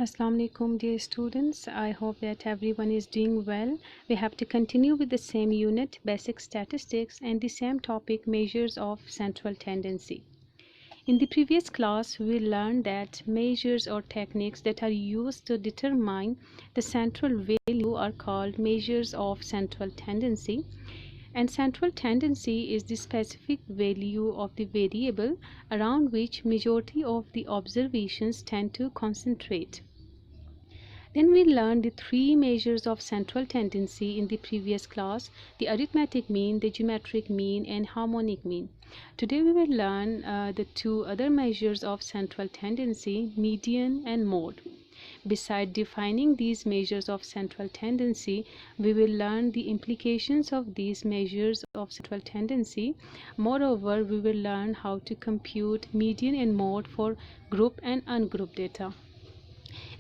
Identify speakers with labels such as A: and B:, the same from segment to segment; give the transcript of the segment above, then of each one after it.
A: Assalamu alaikum dear students. I hope that everyone is doing well. We have to continue with the same unit, basic statistics, and the same topic, measures of central tendency. In the previous class we learned that measures or techniques that are used to determine the central value are called measures of central tendency, and central tendency is the specific value of the variable around which majority of the observations tend to concentrate. Then we learned the three measures of central tendency in the previous class: the arithmetic mean, the geometric mean, and harmonic mean. Today we will learn the two other measures of central tendency, median and mode. Besides defining these measures of central tendency, we will learn the implications of these measures of central tendency. Moreover, we will learn how to compute median and mode for group and ungrouped data.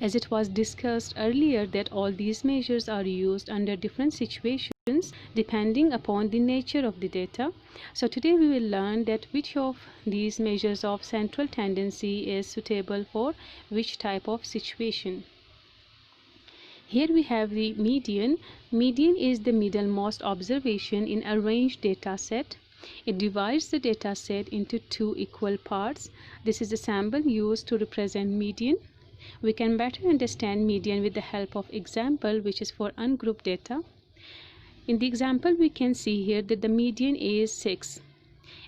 A: As it was discussed earlier that all these measures are used under different situations depending upon the nature of the data. So today we will learn that which of these measures of central tendency is suitable for which type of situation. Here we have the median. Median is the middlemost observation in a range data set. It divides the data set into two equal parts. This is a symbol used to represent median. We can better understand median with the help of example, which is for ungrouped data. In the example we can see here that the median is 6,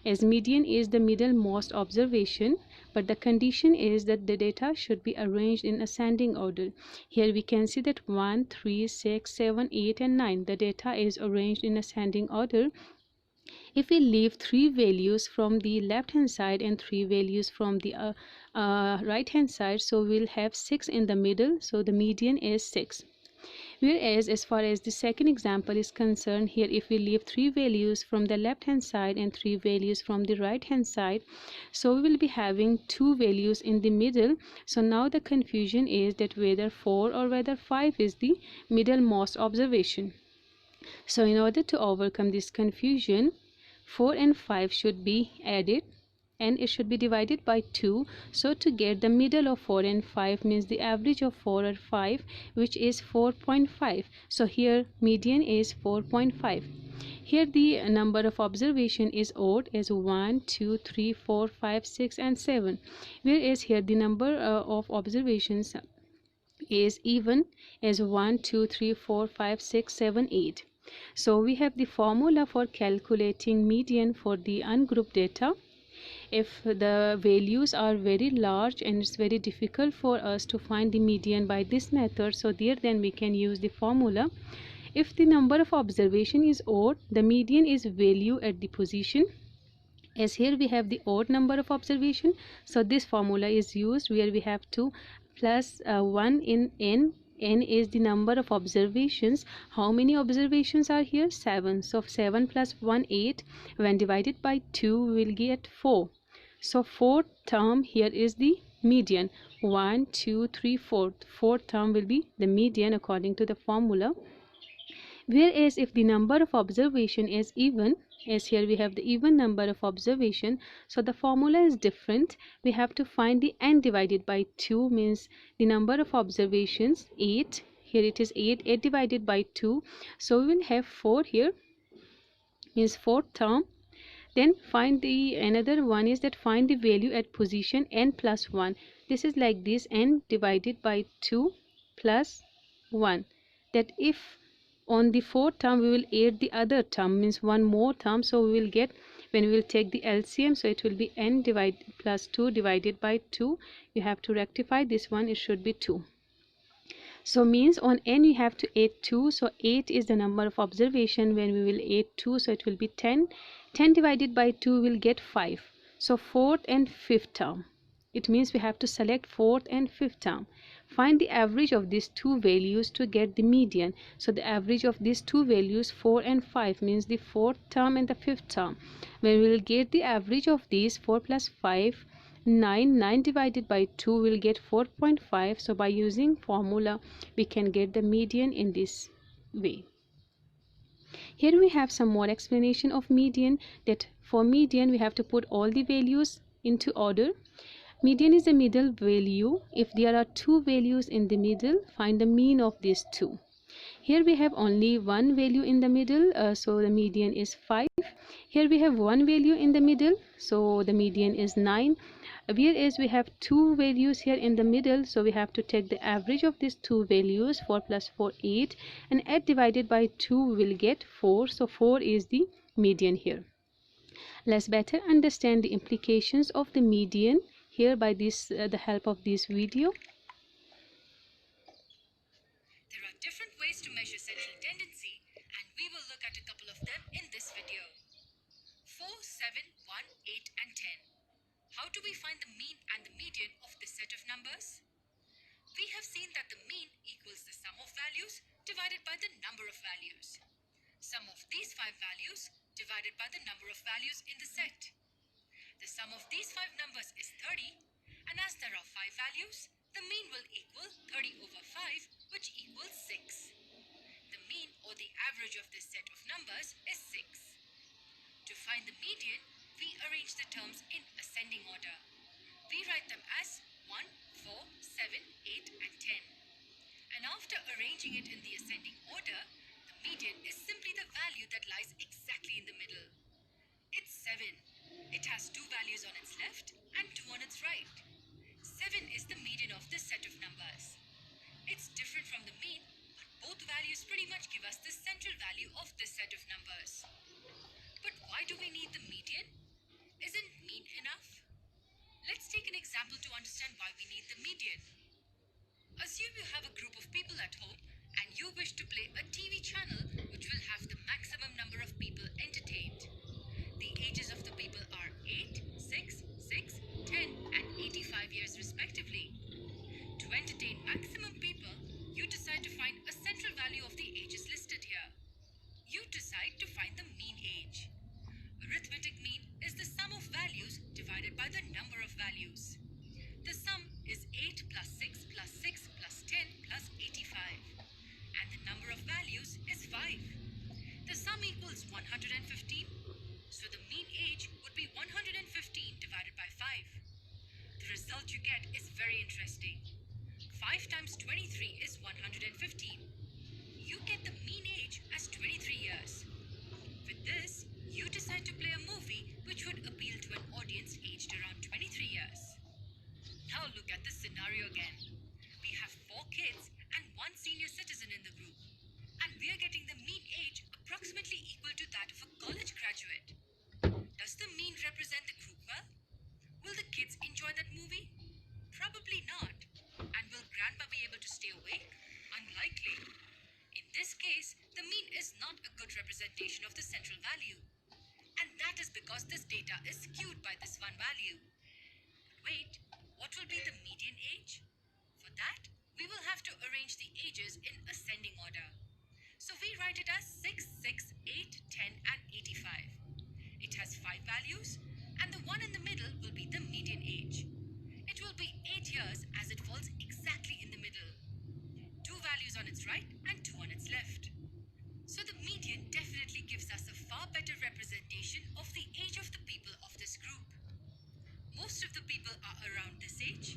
A: as median is the middlemost observation, but the condition is that the data should be arranged in ascending order. Here we can see that 1, 3, 6, 7, 8 and 9, the data is arranged in ascending order. If we leave 3 values from the left hand side and 3 values from the right hand side, so we'll have 6 in the middle, so the median is 6. Whereas as far as the second example is concerned, here if we leave 3 values from the left hand side and 3 values from the right hand side, so we will be having 2 values in the middle. So now the confusion is that whether 4 or whether 5 is the middlemost observation. So in order to overcome this confusion, 4 and 5 should be added and it should be divided by 2. So to get the middle of 4 and 5 means the average of 4 or 5, which is 4.5. So here median is 4.5. Here the number of observation is odd, as 1, 2, 3, 4, 5, 6 and 7. Whereas here the number of observations is even, as 1, 2, 3, 4, 5, 6, 7, 8. So we have the formula for calculating median for the ungrouped data. If the values are very large and it's very difficult for us to find the median by this method, so there then we can use the formula. If the number of observation is odd, the median is value at the position. As here we have the odd number of observation, so this formula is used where we have to plus 1 in n. N is the number of observations. How many observations are here? 7. So 7 plus 1, 8. When divided by 2, we will get 4. So fourth term here is the median. 1, 2, 3, 4. Fourth term will be the median according to the formula. Whereas if the number of observation is even, as here we have the even number of observation, so the formula is different. We have to find the n divided by 2 means the number of observations 8. Here it is 8. 8 divided by 2, so we will have 4 here, means fourth term. Then find the another one is that find the value at position n plus 1. This is like this, n divided by 2 plus 1. That if on the fourth term we will add the other term, means one more term, so we will get, when we will take the LCM, so it will be n divided plus 2 divided by 2. You have to rectify this one, it should be 2. So means on n you have to add 2, so 8 is the number of observation. When we will add 2, so it will be 10. 10 divided by 2 will get 5. So fourth and fifth term, it means we have to select fourth and fifth term. Find the average of these two values to get the median. So the average of these two values 4 and 5 means the fourth term and the fifth term. When we will get the average of these, 4 plus 5, 9. 9 divided by 2 will get 4.5. So by using formula we can get the median in this way. Here we have some more explanation of median, that for median we have to put all the values into order. Median is the middle value. If there are two values in the middle, find the mean of these two. Here we have only one value in the middle, so the median is 5. Here we have one value in the middle, so the median is 9. Whereas we have two values here in the middle, so we have to take the average of these two values. 4 plus 4, 8, and 8 divided by 2 will get 4, so 4 is the median here. Let's better understand the implications of the median here by the help of this video.
B: There are different ways to measure central tendency, and we will look at a couple of them in this video. 4, 7, 1, 8 and 10. How do we find the mean and the median of this set of numbers? We have seen that the mean equals the sum of values divided by the number of values. Sum of these 5 values divided by the number of values in the set. The sum of these 5 numbers is 30, and as there are 5 values, the mean will equal 30 over 5, which equals 6. The mean or the average of this set of numbers is 6. To find the median, we arrange the terms in ascending order. We write them as 1, 4, 7, 8 and 10. And after arranging it in the ascending order, the median is simply the value that lies exactly in the middle. It's 7. It has 2 values on its left and 2 on its right. 7 is the median of this set of numbers. It's different from the mean, but both values pretty much give us the central value of this set of numbers. But why do we need the median? Isn't mean enough? Let's take an example to understand why we need the median. Assume you have a group of people at home and you wish to play a TV channel which will have the maximum number of people entertained. The ages of the people are 8, 6, 6, 10 and 85 years respectively. To entertain maximum people, you decide to find a central value of the ages listed here. You decide to find the mean age. Arithmetic mean is the sum of values divided by the number of values. The sum is 8 plus 6 plus 6 plus 10 plus 85. And the number of values is 5. The sum equals 115. So the mean age would be 115 divided by 5. The result you get is very interesting. 5 times 23 is 115. You get the mean age as 23 years. With this, you decide to play a movie which would appeal to an audience aged around 23 years. Now look at this scenario again. We have 4 kids and 1 senior citizen in the group. And we are getting the mean age approximately equal to that of a college graduate. Does the mean represent the group well? Will the kids enjoy that movie? Probably not. And will grandma be able to stay awake? Unlikely. In this case, the mean is not a good representation of the central value. And that is because this data is skewed by this one value. But wait, what will be the median age? For that, we will have to arrange the ages in ascending order. So we write it as 6, 6, 8, 10 and 85. It has 5 values, and the one in the middle will be the median age. It will be 8 years as it falls exactly in the middle. 2 values on its right and 2 on its left. So the median definitely gives us a far better representation of the age of the people of this group. Most of the people are around this age,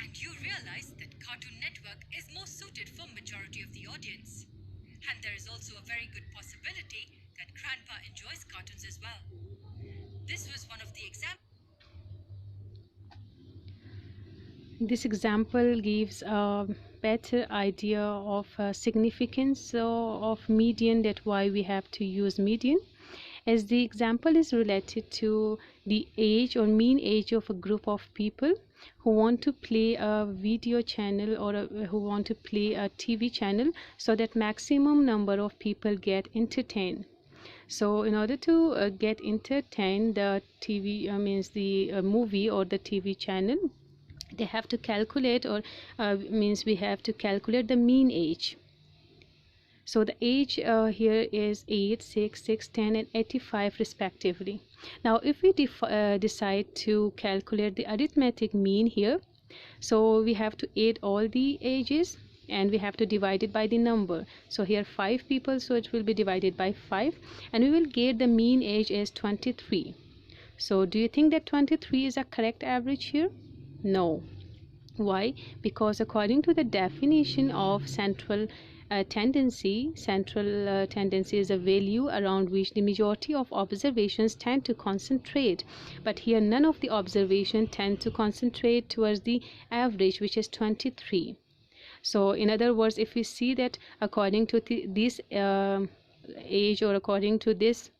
B: and you realize that Cartoon Network is more suited for majority of the audience. And there is also a very good possibility that Grandpa enjoys cartoons as well. This was one of the examples.
A: This example gives a better idea of significance of median, that why we have to use median, as the example is related to the age or mean age of a group of people who want to play a video channel or who want to play a TV channel so that maximum number of people get entertained. So in order to get entertained, the TV means the movie or the TV channel, they have to calculate, or means we have to calculate the mean age. So the age here is 8, 6, 6, 10 and 85 respectively. Now if we decide to calculate the arithmetic mean here, so we have to add all the ages and we have to divide it by the number. So here 5 people, so it will be divided by 5 and we will get the mean age as 23. So do you think that 23 is a correct average here? No. Why? Because according to the definition of central tendency, central tendency is a value around which the majority of observations tend to concentrate. But here none of the observations tend to concentrate towards the average, which is 23. So in other words, if we see that according to this age, or according to this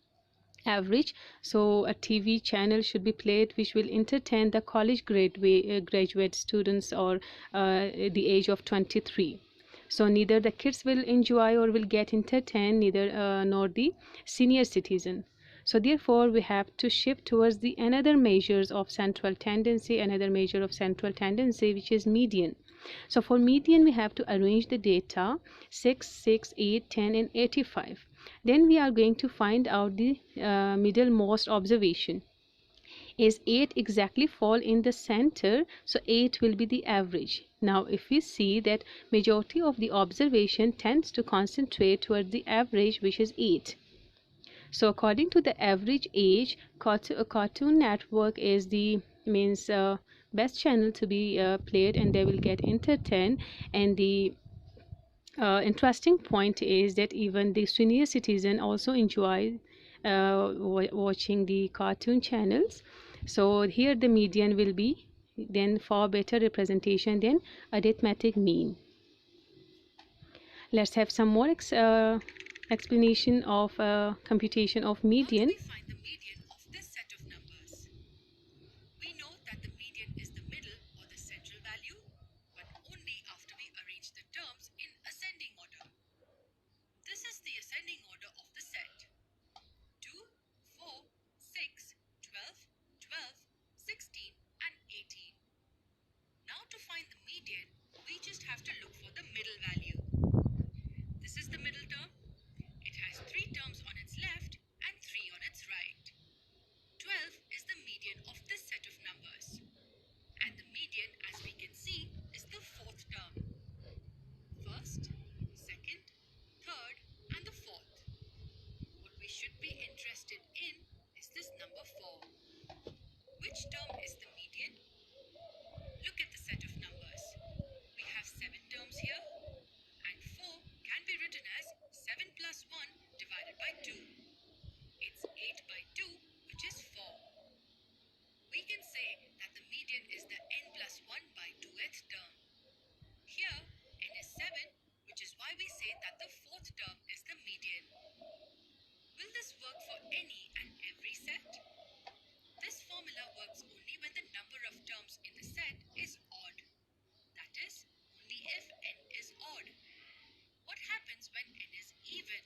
A: average, so a TV channel should be played which will entertain the college graduate students, or the age of 23. So neither the kids will enjoy or will get entertained, neither nor the senior citizen. So therefore we have to shift towards the another measures of central tendency, another measure of central tendency, which is median. So for median we have to arrange the data 6, 6, 8, 10 and 85. Then we are going to find out the middlemost observation. Is 8 exactly fall in the center? So 8 will be the average. Now if we see that majority of the observation tends to concentrate towards the average, which is 8. So according to the average age, Cartoon Network is the means best channel to be played, and they will get entertained. And the interesting point is that even the senior citizen also enjoy watching the cartoon channels. So here the median will be then far better representation than arithmetic mean. Let's have some more explanation of computation of median.
B: How do we find the median of this set of numbers? We know that the median is the middle or the central value, but only after we arrange the terms in ascending order. This is the ascending order of the set: 2, 4, 6, 12, 12, 16 and 18. Now to find the median, we just have to look for the middle value. This is the middle term. It has 3 terms on its left and 3 on its right. 12 is the median of this set of numbers. And the median, as we can see, is the 4th term. First, second, third and the 4th. What we should be interested in is this number 4. Which term is the median? Look at the set of numbers. We have 7 terms here, and 4 can be written as 7 plus 1 divided by 2. It's 8 by 2, which is 4. We can say that the median is the n plus 1 by 2th term. Here, n is 7, which is why we say that the 4th term is the median. Will this work for any and every set? This formula works only when the number of terms in the set is odd. That is, only if n is odd. What happens when n is even?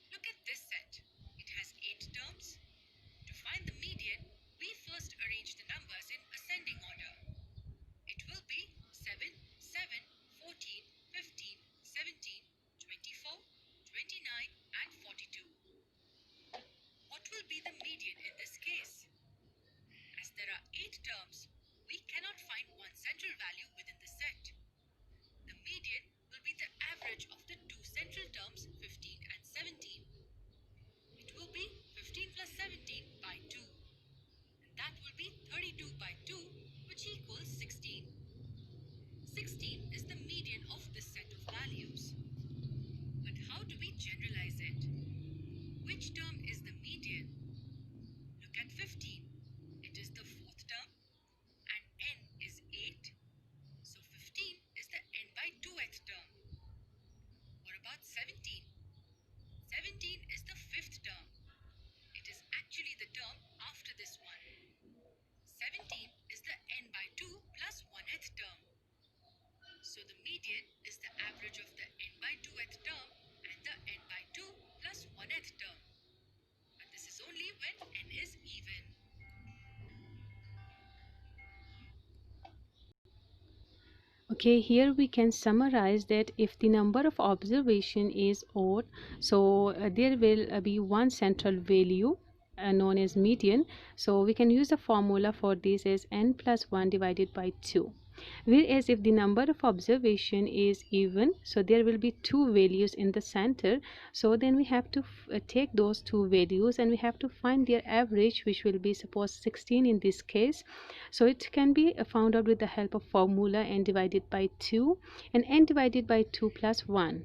B: Look at this set. It has 8 terms. To find the median, we first arrange the numbers in ascending order. It will be 7, 7, 14, 15, 17, 24, 29 and 42. What will be the median in this case? As there are 8 terms, we cannot find one central value within the set. The median will be the average of the 2 central terms, 15 and 17. It will be 15 plus 17 by 2. And that will be 32 by 2, which equals 16. 16 is the median of this set of values. But how do we generalize it? Which term is the median? Look at 15. It is the 4th term and n is 8. So 15 is the n by 2th term. What about 17? 17 is the 5th term. It is actually the term after this one. 17 is the n by 2 plus 1th term. So the median is the average of the n by 2th term and the n by 2 plus 1th term. But this is only when n is even.
A: Okay, here we can summarize that if the number of observation is odd, so there will be one central value known as median. So we can use the formula for this as n plus 1 divided by 2. Whereas if the number of observation is even, so there will be two values in the center. So then we have to take those two values and we have to find their average, which will be suppose 16 in this case. So it can be found out with the help of formula n divided by 2, and n divided by 2 plus 1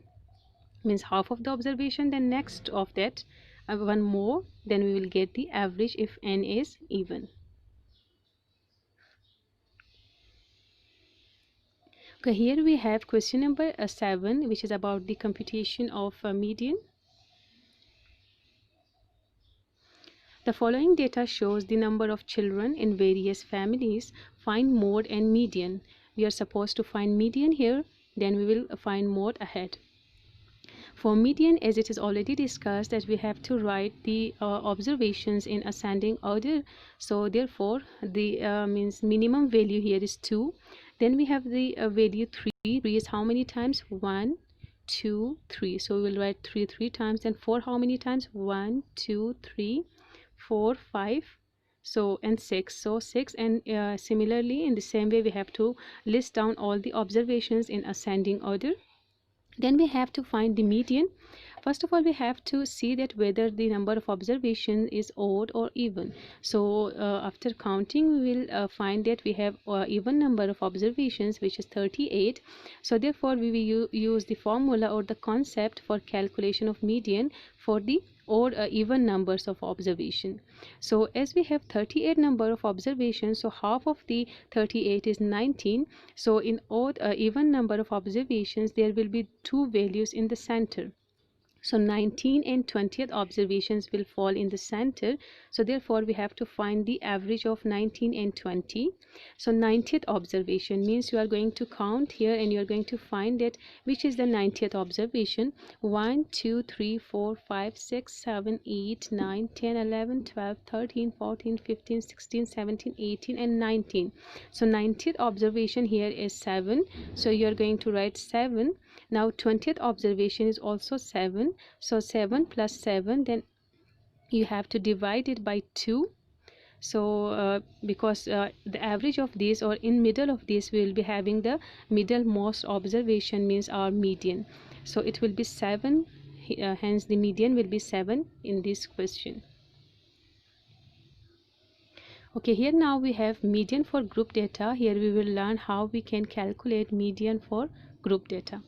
A: means half of the observation, then next of that one more, then we will get the average if n is even. Okay, here we have question number 7, which is about the computation of median. The following data shows the number of children in various families. Find mode and median. We are supposed to find median here, then we will find mode ahead. For median, as it is already discussed, that we have to write the observations in ascending order. So therefore the means minimum value here is 2. Then we have the value 3. 3 is how many times? 1, 2, 3. So we will write 3 times. And 4 how many times? 1, 2, 3, 4, 5. So and 6. So 6. And similarly in the same way we have to list down all the observations in ascending order. Then we have to find the median. First of all, we have to see that whether the number of observation is odd or even. So after counting, we will find that we have even number of observations, which is 38. So therefore we will use the formula or the concept for calculation of median for the odd even numbers of observation. So as we have 38 number of observations, so half of the 38 is 19. So in odd even number of observations, there will be two values in the center. So 19 and 20th observations will fall in the center. So therefore we have to find the average of 19 and 20. So 90th observation means you are going to count here and you are going to find that which is the 90th observation. 1, 2, 3, 4, 5, 6, 7, 8, 9, 10, 11, 12, 13, 14, 15, 16, 17, 18 and 19. So 90th observation here is 7. So you are going to write 7. Now 20th observation is also 7. So 7 plus 7, then you have to divide it by 2. So because the average of this, or in middle of this, we will be having the middlemost observation, means our median. So it will be 7, hence the median will be 7 in this question. Okay, here now we have median for group data. Here we will learn how we can calculate median for group data.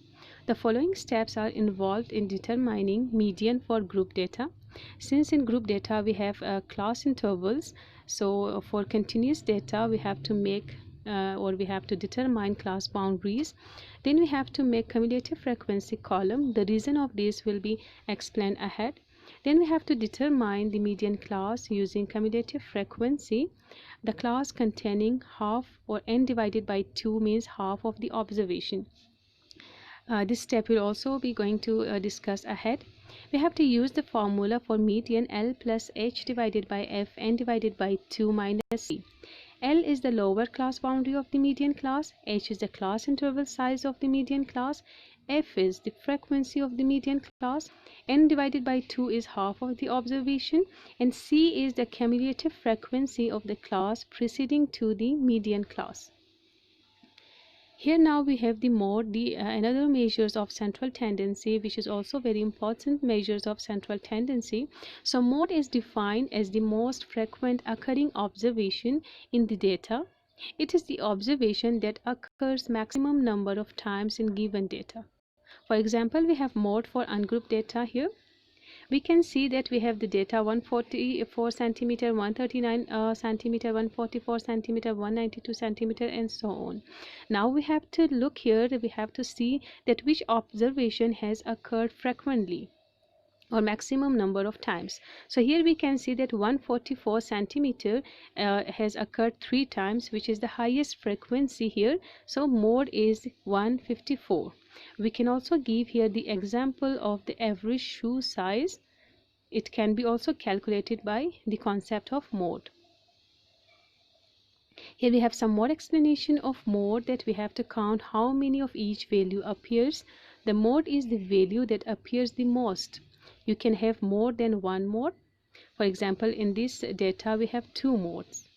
A: The following steps are involved in determining median for group data. Since in group data we have class intervals, so for continuous data we have to make or we have to determine class boundaries. Then we have to make cumulative frequency column. The reason of this will be explained ahead. Then we have to determine the median class using cumulative frequency. The class containing half, or n divided by 2 means half of the observation. This step will also be going to discuss ahead. We have to use the formula for median L plus H divided by F n divided by 2 minus C. L is the lower class boundary of the median class, H is the class interval size of the median class, F is the frequency of the median class, n divided by 2 is half of the observation, and C is the cumulative frequency of the class preceding to the median class. Here now we have the mode, the another measures of central tendency, which is also very important measures of central tendency. So mode is defined as the most frequent occurring observation in the data. It is the observation that occurs maximum number of times in given data. For example, we have mode for ungrouped data here. We can see that we have the data 144 centimeter, 139 centimeter, 144 centimeter, 192 centimeter, and so on. Now we have to look here, we have to see that which observation has occurred frequently or maximum number of times. So here we can see that 144 centimeter has occurred 3 times, which is the highest frequency here. So mode is 154. We can also give here the example of the average shoe size. It can be also calculated by the concept of mode. Here we have some more explanation of mode, that we have to count how many of each value appears. The mode is the value that appears the most. You can have more than one mode. For example, in this data we have 2 modes.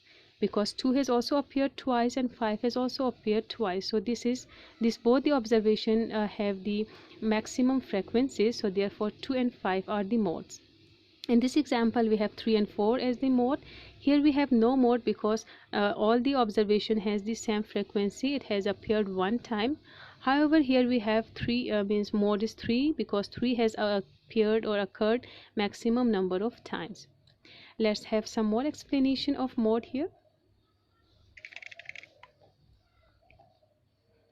A: because 2 has also appeared twice and 5 has also appeared twice. So this both the observation have the maximum frequencies, so therefore 2 and 5 are the modes. In this example we have 3 and 4 as the mode. Here we have no mode because all the observation has the same frequency, it has appeared one time. However, here we have 3 means mode is 3 because 3 has appeared or occurred maximum number of times. Let's have some more explanation of mode here.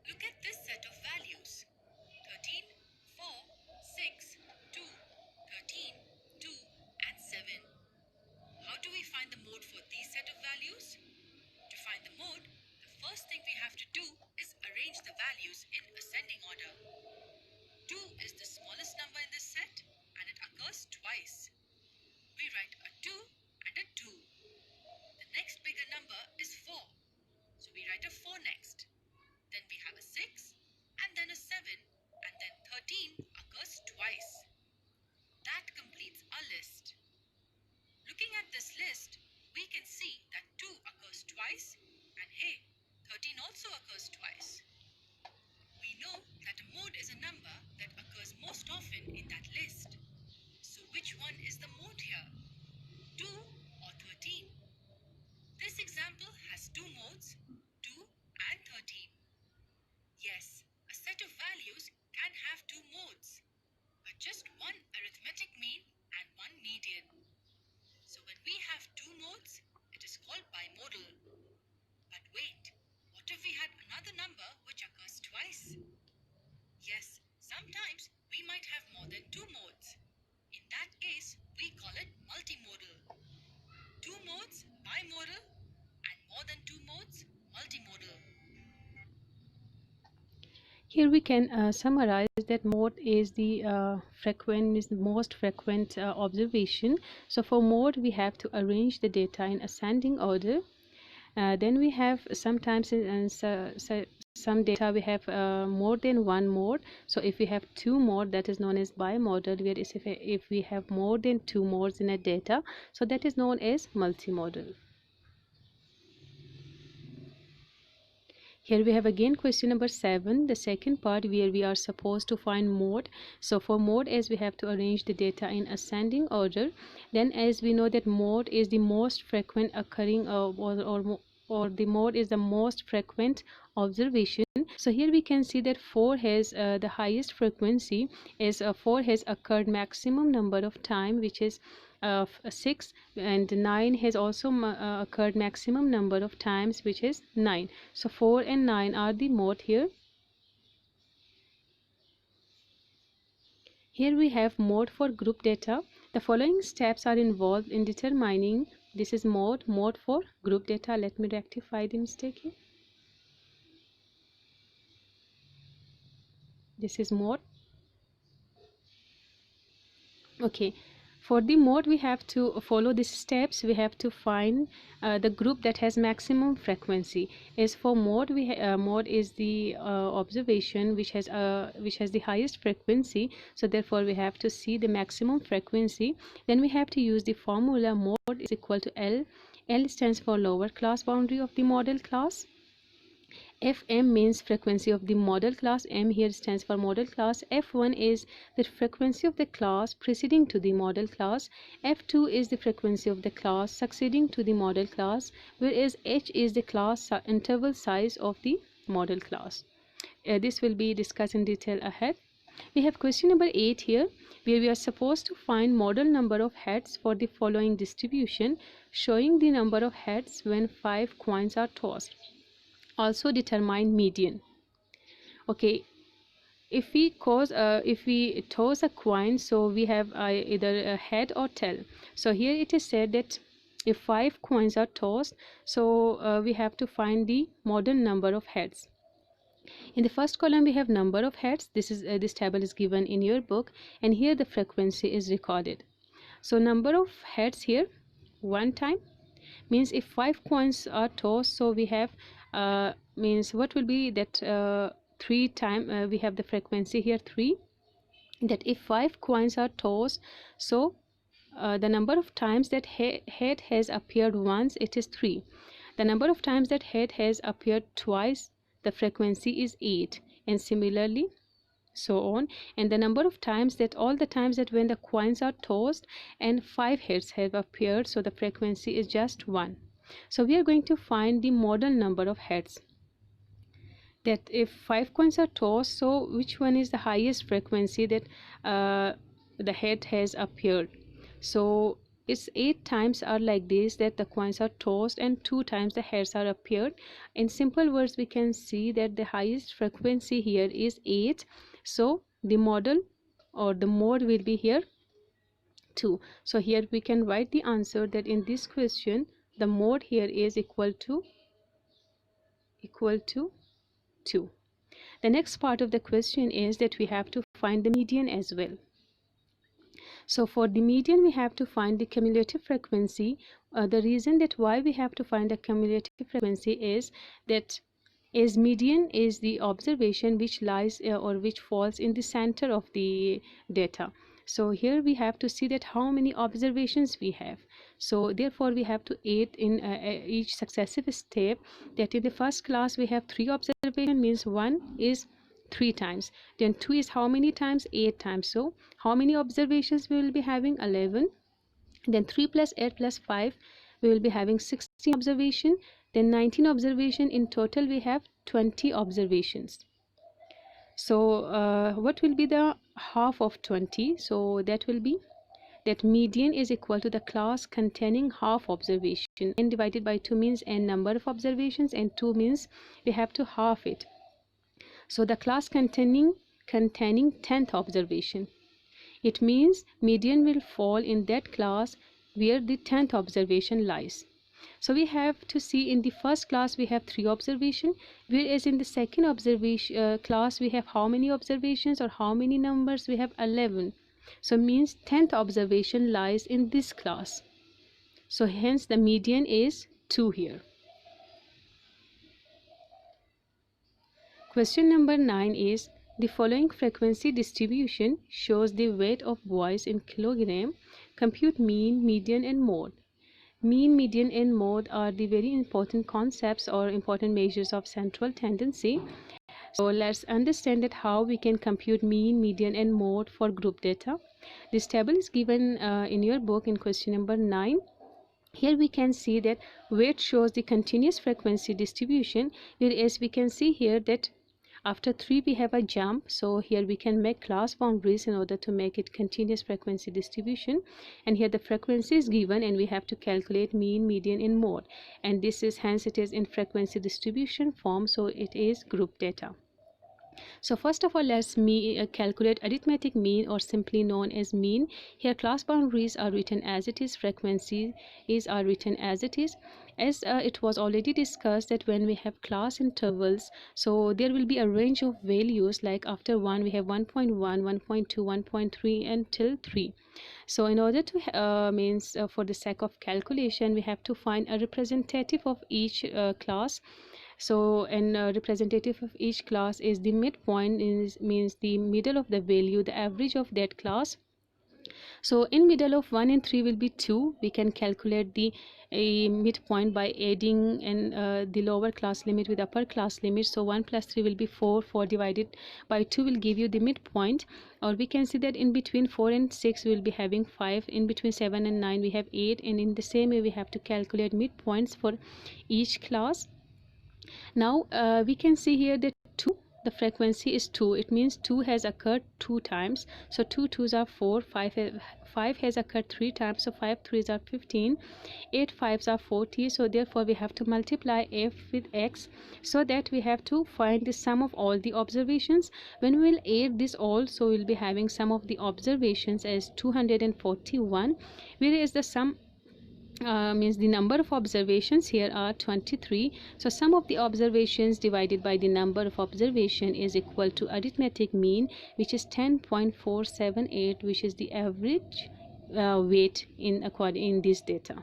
B: Look at this set of values: 13, 4, 6, 2, 13, 2, and 7. How do we find the mode for these set of values? To find the mode, the first thing we have to do is arrange the values in ascending order. 2 is the smallest number in this set and it occurs twice. We write a 2 and a 2. The next bigger number is 4, so we write a 4 next. Then we have a 6 and then a 7 and then 13 occurs twice. That completes our list. Looking at this list, we can see that 2 occurs twice and hey, 13 also occurs twice. We know that a mode is a number that occurs most often in that list. So which one is the mode here? 2 or 13? This example has 2 modes, 2 and 13. Yes, a set of values can have 2 modes, but just one arithmetic mean and one median. So when we have 2 modes, it is called bimodal. But wait, what if we had another number which occurs twice? Yes, sometimes we might have more than 2 modes. In that case, we call it multimodal. 2 modes, bimodal, and more than 2 modes, multimodal.
A: Here we can summarize that mode is the most frequent observation. So for mode we have to arrange the data in ascending order. Then we have sometimes in some data we have more than one mode. So if we have 2 mode, that is known as bimodal, whereas if we have more than 2 modes in a data, so that is known as multimodal. Here we have again question number 7, the second part where we are supposed to find mode. So for mode, as we have to arrange the data in ascending order, then as we know that mode is the most frequent occurring or the mode is the most frequent observation. So here we can see that 4 has the highest frequency, as 4 has occurred maximum number of time, which is 6, and 9 has also occurred maximum number of times, which is 9. So 4 and 9 are the mode here. Here we have mode for group data. The following steps are involved in determining this is mode for group data. Let me rectify the mistake here. This is mode. Okay, for the mode we have to follow these steps. We have to find the group that has maximum frequency. As for mode, mode is the observation which has the highest frequency, so therefore we have to see the maximum frequency. Then we have to use the formula mode is equal to L. L stands for lower class boundary of the model class. Fm means frequency of the model class. M here stands for model class. F1 is the frequency of the class preceding to the model class. F2 is the frequency of the class succeeding to the model class, whereas H is the class interval size of the model class. This will be discussed in detail ahead. We have question number 8 here, where we are supposed to find model number of heads for the following distribution, showing the number of heads when 5 coins are tossed. Also determine median. Okay, if we toss a coin, so we have either a head or tail. So here it is said that if 5 coins are tossed, so we have to find the model number of heads. In the first column we have number of heads. This table is given in your book, and here the frequency is recorded. So number of heads here, 1 time, means if 5 coins are tossed, so we have means what will be that 3 time we have the frequency here 3, that if 5 coins are tossed, so the number of times that head has appeared once, it is 3. The number of times that head has appeared twice, the frequency is 8, and similarly so on. And the number of times that all the times that when the coins are tossed and 5 heads have appeared, so the frequency is just 1. So we are going to find the model number of heads, that if 5 coins are tossed, so which one is the highest frequency that the head has appeared. So it's 8 times are like this, that the coins are tossed and 2 times the heads are appeared. In simple words, we can see that the highest frequency here is 8, so the model or the mode will be here 2. So here we can write the answer that in this question the mode here is equal to 2. The next part of the question is that we have to find the median as well. So for the median we have to find the cumulative frequency. The reason that why we have to find the cumulative frequency is that as median is the observation which lies or which falls in the center of the data. So here we have to see that how many observations we have. So therefore we have to add in each successive step, that in the first class we have 3 observations, means 1 is 3 times, then 2 is how many times, 8 times. So how many observations we will be having, 11. Then 3 plus 8 plus 5, we will be having 16 observation. Then 19 observation. In total we have 20 observations. So what will be the half of 20? So that will be that median is equal to the class containing half observation. N divided by 2 means n number of observations, and 2 means we have to half it. So the class containing 10th observation, it means median will fall in that class where the 10th observation lies. So we have to see in the first class we have 3 observations, whereas in the second observation class we have how many observations or how many numbers, we have 11. So means 10th observation lies in this class. So hence the median is 2 here. Question number 9 is, the following frequency distribution shows the weight of voice in kilogram. Compute mean, median and mode. Mean, median and mode are the very important concepts or important measures of central tendency. So let's understand that how we can compute mean, median and mode for group data. This table is given in your book in question number 9. Here we can see that weight shows the continuous frequency distribution, whereas we can see here that after 3 we have a jump. So here we can make class boundaries in order to make it continuous frequency distribution, and here the frequency is given and we have to calculate mean, median and mode, and this is hence it is in frequency distribution form, so it is group data. So first of all, let's calculate arithmetic mean, or simply known as mean. Here class boundaries are written as it is, frequency are written as it is. As it was already discussed that when we have class intervals, so there will be a range of values, like after 1 we have 1.1, 1.2, 1.3 until 3. So in order to for the sake of calculation, we have to find a representative of each class. So and representative of each class is the midpoint, means the middle of the value, the average of that class. So in middle of 1 and 3 will be 2. We can calculate the midpoint by adding and the lower class limit with upper class limit. So 1 plus 3 will be 4. 4 divided by 2 will give you the midpoint. Or we can see that in between 4 and 6 we will be having 5. In between 7 and 9 we have 8. And in the same way we have to calculate midpoints for each class. Now we can see here that 2, the frequency is 2. It means 2 has occurred 2 times. So 2 2s are 4. 5 has occurred 3 times. So 5 3s are 15. 8 5s are 40. So therefore we have to multiply f with x, so that we have to find the sum of all the observations. When we will add this all, so we will be having sum of the observations as 241, whereas the sum means the number of observations here are 23. So sum of the observations divided by the number of observation is equal to arithmetic mean, which is 10.478, which is the average weight in this data.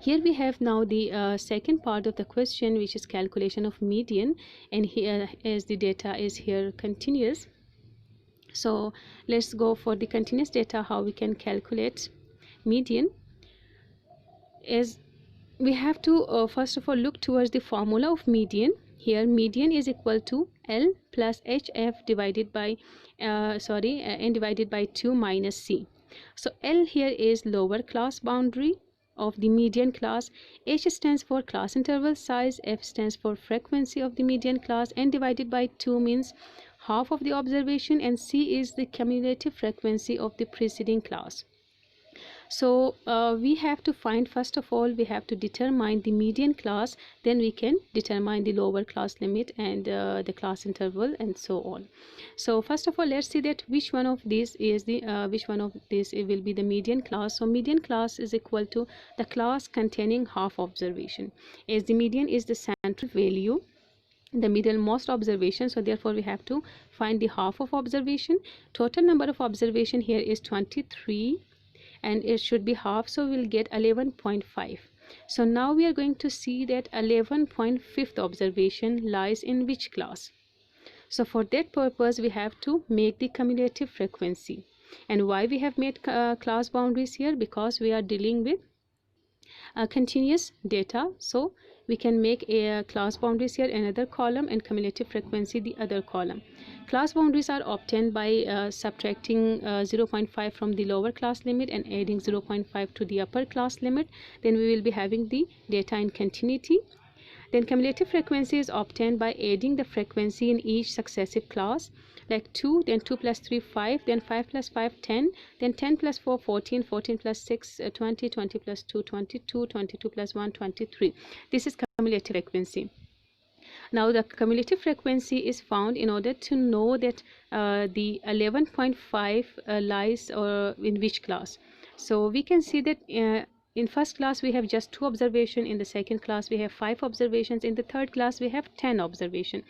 A: Here we have now the second part of the question, which is calculation of median, and here as the data is here continuous, so let's go for the continuous data, how we can calculate median. As we have to first of all look towards the formula of median. Here median is equal to L plus HF divided by n divided by 2 minus C. So L here is lower class boundary of the median class, H stands for class interval size, F stands for frequency of the median class, n divided by 2 means half of the observation, and C is the cumulative frequency of the preceding class. So we have to find, first of all we have to determine the median class, then we can determine the lower class limit and the class interval and so on. So first of all let's see that which one of these is the which one of this will be the median class. So median class is equal to the class containing half observation, as the median is the central value, the middlemost observation, so therefore we have to find the half of observation. Total number of observation here is 23 and it should be half, so we'll get 11.5. So now we are going to see that 11.5th observation lies in which class. So for that purpose we have to make the cumulative frequency. And why we have made class boundaries here? Because we are dealing with continuous data, so we can make a class boundaries here, another column, and cumulative frequency the other column. Class boundaries are obtained by subtracting 0.5 from the lower class limit and adding 0.5 to the upper class limit. Then we will be having the data in continuity. Then cumulative frequency is obtained by adding the frequency in each successive class, like 2, then 2 plus 3 5, then 5 plus 5 10, then 10 plus 4 14, 14 plus 6 20, 20 plus 2 22, 22 plus 1 23. This is cumulative frequency. Now the cumulative frequency is found in order to know that the 11.5 lies in which class. So we can see that in first class we have just 2 observations, in the second class we have 5 observations, in the third class we have 10 observations.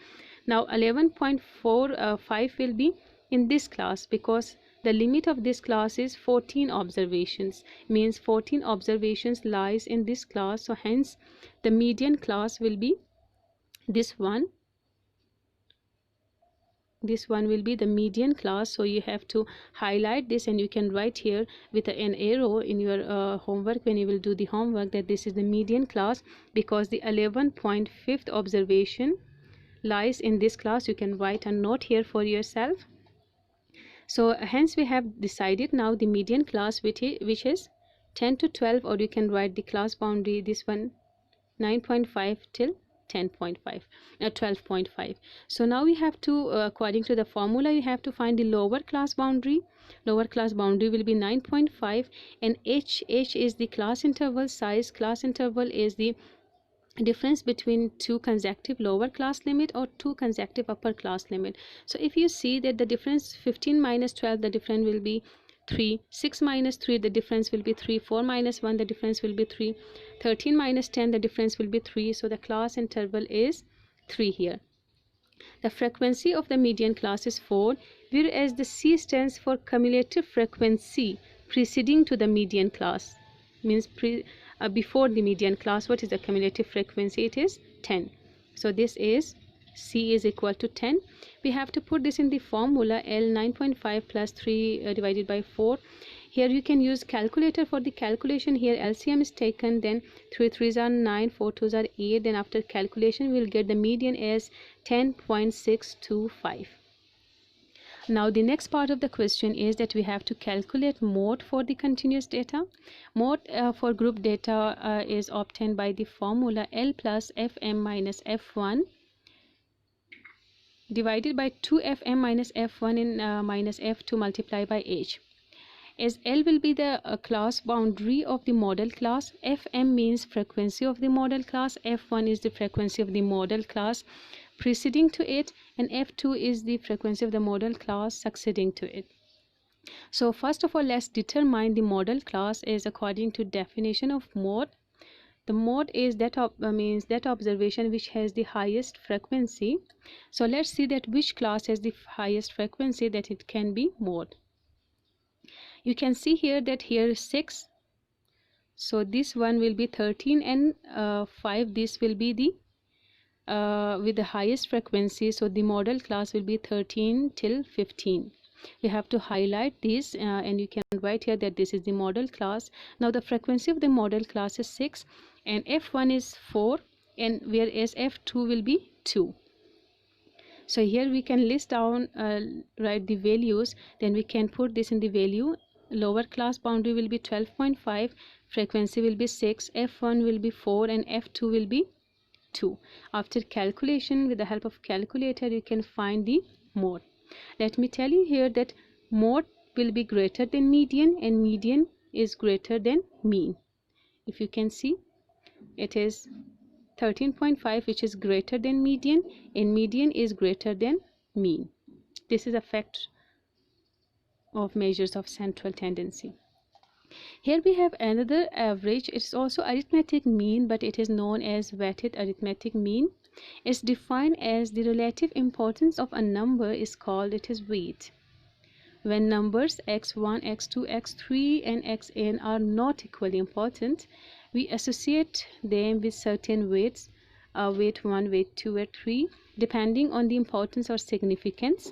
A: Now 11.45 will be in this class, because the limit of this class is 14 observations, means 14 observations lies in this class. So hence the median class will be this one will be the median class. So you have to highlight this, and you can write here with an arrow in your homework when you will do the homework that this is the median class, because the 11.5th observation lies in this class. You can write a note here for yourself. So hence we have decided now the median class, which is 10 to 12, or you can write the class boundary, this one 9.5 till 10.5 12.5. So now we have to according to the formula you have to find the lower class boundary. Lower class boundary will be 9.5, and h is the class interval size. Class interval is the difference between 2 consecutive lower class limit or 2 consecutive upper class limit. So if you see that the difference 15 minus 12, the difference will be 3, 6 minus 3, the difference will be 3, 4 minus 1, the difference will be 3, 13 minus 10, the difference will be 3. So the class interval is 3 here. The frequency of the median class is 4, whereas the C stands for cumulative frequency preceding to the median class, means before the median class. What is the cumulative frequency? It is 10. So this is C is equal to 10. We have to put this in the formula L 9.5 plus 3 divided by 4. Here you can use calculator for the calculation. Here LCM is taken, then 3 3s are 9, 4 2s are 8, then after calculation we will get the median as 10.625. Now the next part of the question is that we have to calculate mode for the continuous data. Mode for group data is obtained by the formula L plus Fm minus F1 divided by 2Fm minus F1 in minus F2 multiplied by H. As L will be the class boundary of the model class, Fm means frequency of the model class, F1 is the frequency of the model class preceding to it, and F2 is the frequency of the model class succeeding to it. So first of all let's determine the model class is according to definition of mode. The mode is that means that observation which has the highest frequency. So let's see that which class has the highest frequency, that it can be mode. You can see here that here is 6, so this one will be 13, and 5, this will be the with the highest frequency, so the model class will be 13 till 15. You have to highlight this and you can write here that this is the model class. Now the frequency of the model class is 6 and F1 is 4, and whereas F2 will be 2. So here we can list down, write the values, then we can put this in the value. Lower class boundary will be 12.5, frequency will be 6, F1 will be 4, and F2 will be 2. After calculation, with the help of calculator, you can find the mode. Let me tell you here that mode will be greater than median and median is greater than mean. If you can see, it is 13.5 which is greater than median and median is greater than mean. This is effect of measures of central tendency. Here we have another average. It's also arithmetic mean, but it is known as weighted arithmetic mean. It's defined as the relative importance of a number is called it is weight. When numbers x1, x2, x3 and xn are not equally important, we associate them with certain weights, weight 1, weight 2, weight 3, depending on the importance or significance.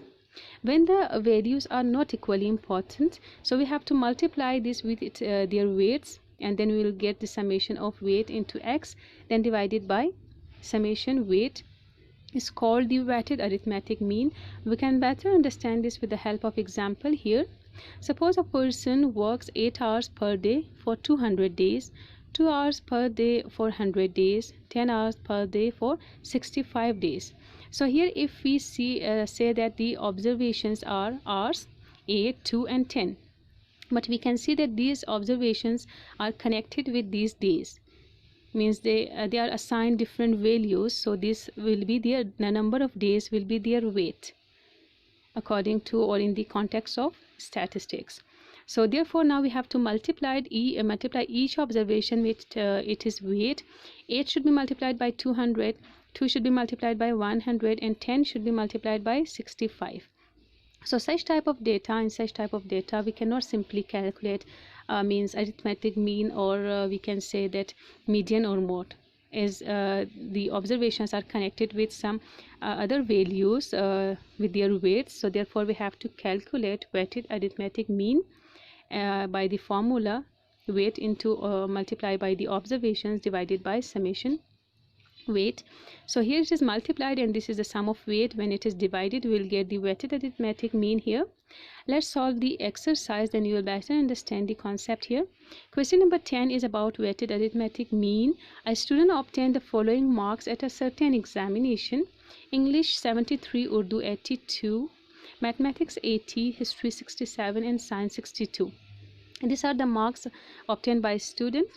A: When the values are not equally important, so we have to multiply this with their weights, and then we will get the summation of weight into x, then divided by summation weight is called the weighted arithmetic mean. We can better understand this with the help of example here. Suppose a person works 8 hours per day for 200 days, 2 hours per day for 100 days, 10 hours per day for 65 days. So here if we say that the observations are hours 8, 2 and 10, but we can see that these observations are connected with these days, means they are assigned different values, so this will be the number of days will be their weight according to or in the context of statistics. So therefore now we have to multiply each observation with it is weight. 8 should be multiplied by 200, 2 should be multiplied by 100 and 10 should be multiplied by 65. So such type of data, in such type of data we cannot simply calculate means arithmetic mean, or we can say that median or mode, as the observations are connected with some other values with their weights. So therefore we have to calculate weighted arithmetic mean by the formula weight into multiply by the observations divided by summation weight. So here it is multiplied and this is the sum of weight. When it is divided, we will get the weighted arithmetic mean here. Let's solve the exercise, then you will better understand the concept here. Question number 10 is about weighted arithmetic mean. A student obtained the following marks at a certain examination: English 73, Urdu 82, Mathematics 80, History 67 and Science 62. And these are the marks obtained by a student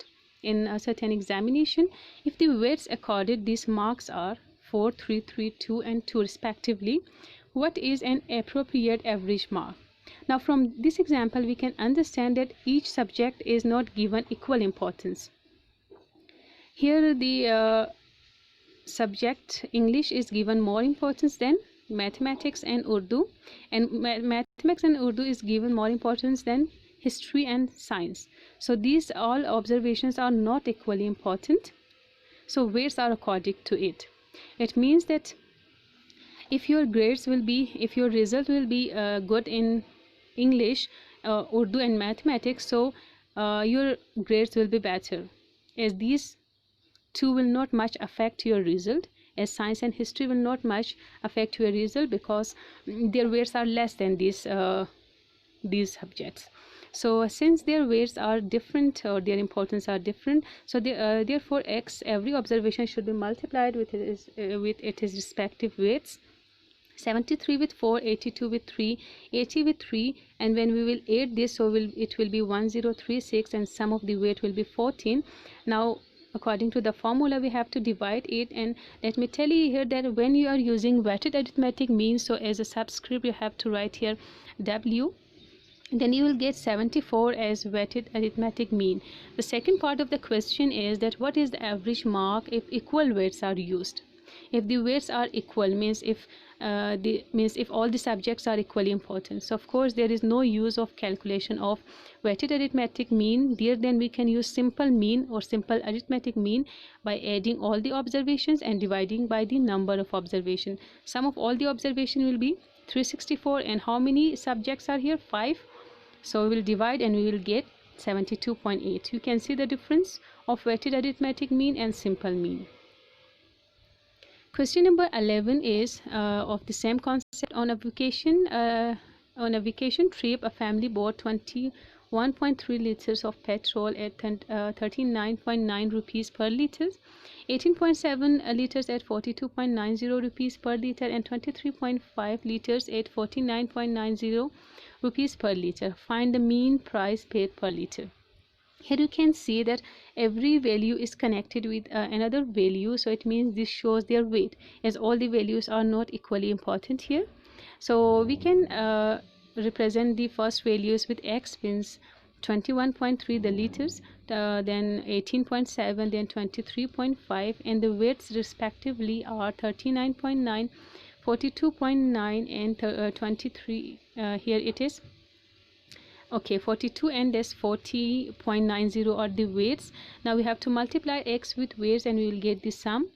A: in a certain examination. If the weights accorded, these marks are 4, 3, 3, 2 and 2 respectively. What is an appropriate average mark? Now from this example we can understand that each subject is not given equal importance. Here the subject English is given more importance than mathematics and Urdu, and mathematics and Urdu is given more importance than history and science. So these all observations are not equally important, so weights are according to it. It means that if your grades will be, if your result will be good in English, Urdu and mathematics, so your grades will be better, as these two will not much affect your result, as science and history will not much affect your result because their weights are less than these subjects. So since their weights are different or their importance are different, so therefore every observation should be multiplied with its respective weights. 73 with 4, 82 with 3, 80 with 3, and when we will add this, so it will be 1036 and sum of the weight will be 14. Now according to the formula we have to divide it, and let me tell you here that when you are using weighted arithmetic mean, so as a subscript you have to write here W, then you will get 74 as weighted arithmetic mean. The second part of the question is that what is the average mark if equal weights are used? If the weights are equal, means if all the subjects are equally important, so of course there is no use of calculation of weighted arithmetic mean. There then we can use simple mean or simple arithmetic mean by adding all the observations and dividing by the number of observation. Sum of all the observation will be 364, and how many subjects are here? 5. So we will divide and we will get 72.8. You can see the difference of weighted arithmetic mean and simple mean. Question number 11 is of the same concept. On a vacation trip, a family bought 21.3 liters of petrol at 39.9 rupees per liter, 18.7 liters at 42.90 rupees per liter, and 23.5 liters at 49.90 rupees per liter. Find the mean price paid per liter. Here you can see that every value is connected with another value, so it means this shows their weight, as all the values are not equally important here. So we can represent the first values with x, means 21.3 the liters, then 18.7, then 23.5, and the weights respectively are 39.9, 42.9, and 23. Here it is. Okay, 42 and this 40.90 are the weights. Now we have to multiply x with weights and we will get the sum,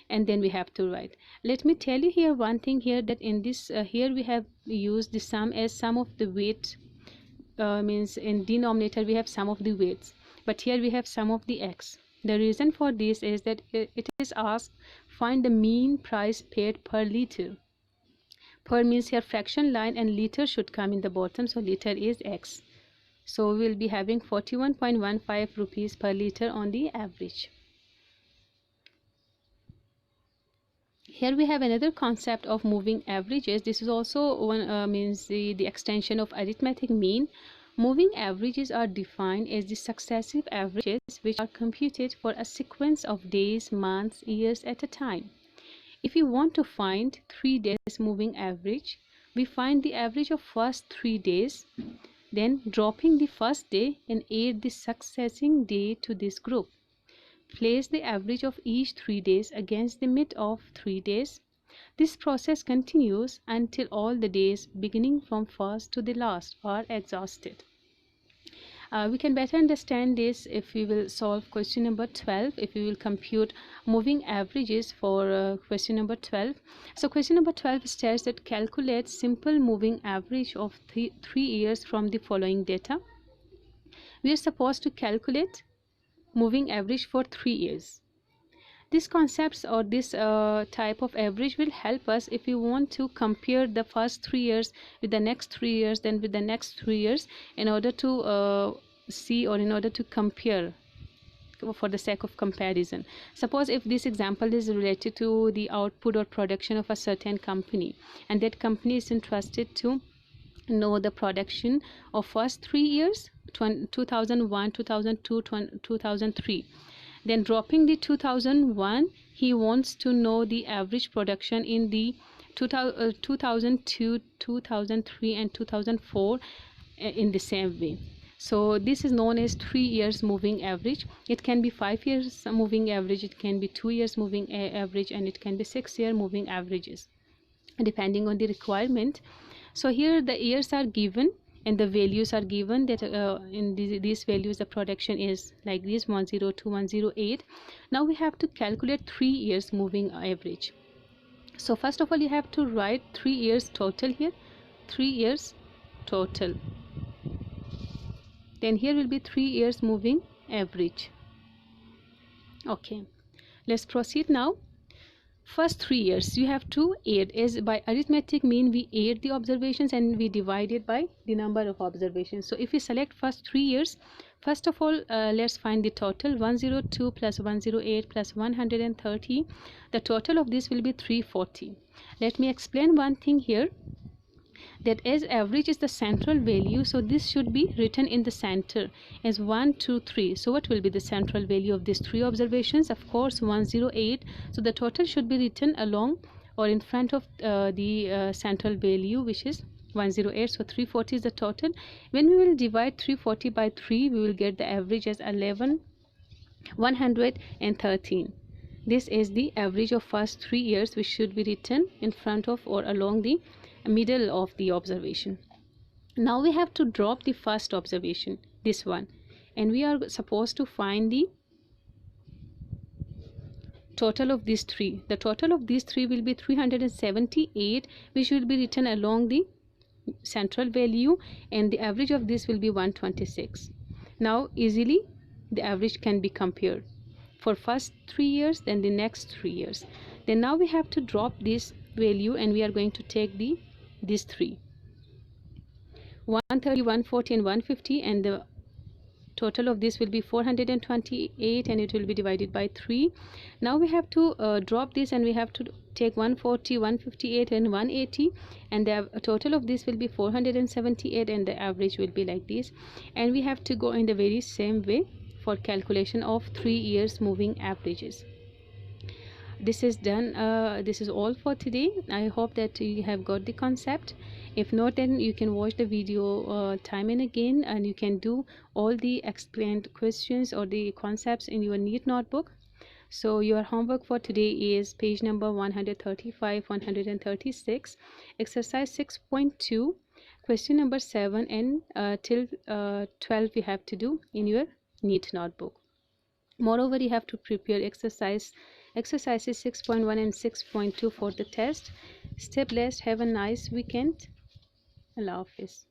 A: and then we have to write. Let me tell you here one thing here, that in this here we have used the sum as sum of the weight, means in denominator we have sum of the weights, but here we have sum of the x. The reason for this is that it is asked find the mean price paid per liter. Per means here fraction line and liter should come in the bottom, so liter is x. So we will be having 41.15 rupees per liter on the average. Here we have another concept of moving averages. This is also one means the extension of arithmetic mean. Moving averages are defined as the successive averages which are computed for a sequence of days, months, years at a time. If you want to find 3 days moving average, we find the average of first 3 days, then dropping the first day and add the succeeding day to this group. Place the average of each 3 days against the mid of 3 days. This process continues until all the days beginning from first to the last are exhausted. We can better understand this if we will solve question number 12, if we will compute moving averages for question number 12. So question number 12 states that calculate simple moving average of 3 years from the following data. We are supposed to calculate moving average for 3 years. These concepts or this type of average will help us if we want to compare the first 3 years with the next 3 years, then with the next 3 years, in order to see, or in order to compare, for the sake of comparison. Suppose if this example is related to the output or production of a certain company, and that company is interested to know the production of first 3 years, 2001, 2002, 2003. Then dropping the 2001, he wants to know the average production in the 2002, 2003 and 2004 in the same way. So this is known as 3 years moving average. It can be 5 years moving average, it can be 2 years moving average, and it can be 6 year moving averages, depending on the requirement. So here the years are given and the values are given, that in these values the production is like this, 102, 108. Now we have to calculate 3 years moving average. So first of all you have to write 3 years total here, 3 years total. Then here will be 3 years moving average. Okay, let's proceed now. First 3 years you have to add, as by arithmetic mean we add the observations and we divide it by the number of observations. So if we select first 3 years, first of all let's find the total. 102 plus 108 plus 130, the total of this will be 340. Let me explain one thing here, that as average is the central value, so this should be written in the center as 1, 2, 3. So what will be the central value of these 3 observations? Of course 108. So the total should be written along or in front of the central value, which is 108. So 340 is the total. When we will divide 340 by 3, we will get the average as 113. This is the average of first 3 years, which should be written in front of or along the middle of the observation. Now we have to drop the first observation, this one, and we are supposed to find the total of these three. The total of these three will be 378, which will be written along the central value, and the average of this will be 126. Now easily the average can be compared for first 3 years, then the next 3 years. Then now we have to drop this value, and we are going to take these three, 130, 140 and 150, and the total of this will be 428, and it will be divided by 3. Now we have to drop this, and we have to take 140, 158 and 180, and the total of this will be 478, and the average will be like this. And we have to go in the very same way for calculation of 3 years moving averages. This is done. This is all for today. I hope that you have got the concept. If not, then you can watch the video time and again, and you can do all the explained questions or the concepts in your NEET notebook. So your homework for today is page number 135, 136, exercise 6.2, question number 7, and till 12 you have to do in your NEET notebook. Moreover, you have to prepare exercises 6.1 and 6.2 for the test. Stay blessed. Have a nice weekend. Allah Hafiz.